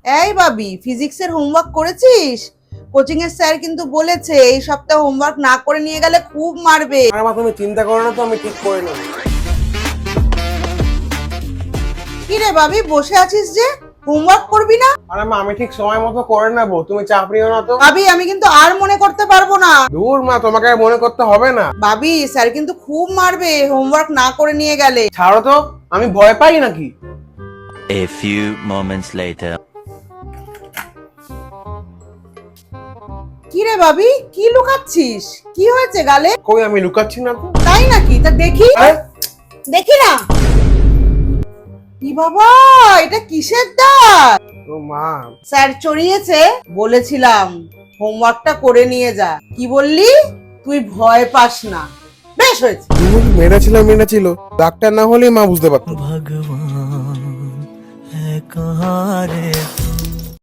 এই বাবি, ফিজিক্সের হোমওয়ার্ক করেছিস? কোচিং এর স্যার কিন্তু বলেছে এই সপ্তাহে হোমওয়ার্ক না করে নিয়ে গেলে খুব মারবে। আরে মা, তুমি চিন্তা করো না তো, আমি ঠিক করে নেব। কি রে বাবি, বসে আছিস যে, হোমওয়ার্ক করবি না? আরে মা, আমি ঠিক সময় মতো করে নেবো, তুমি চাপ নিও না তো। বাবি, আমি কিন্তু আর মনে করতে পারবো না। দূর মা, তোমাকে আর মনে করতে হবে না। বাবি, স্যার কিন্তু খুব মারবে হোমওয়ার্ক না করে নিয়ে গেলে। ছাড়ো তো, আমি ভয় পাই নাকি? A few moments later. কি রে বাবি, কি লুকাচ্ছিস? কি হয়েছে গালে? কই, আমি লুকাচ্ছি না তো। তাই নাকি? তা দেখি। আরে দেখি না। কি বাবা, এটা কিসের দাগ? ও মা, স্যার চড়িয়েছে, বলেছিলাম হোমওয়ার্কটা করে নিয়ে যা। কি বললি? তুই ভয় পাস না। বেশ হয়েছে। মেরেছিল, ডাক্তার না হলেই মা বুঝতে পারতো। भगवान है कहाँ रे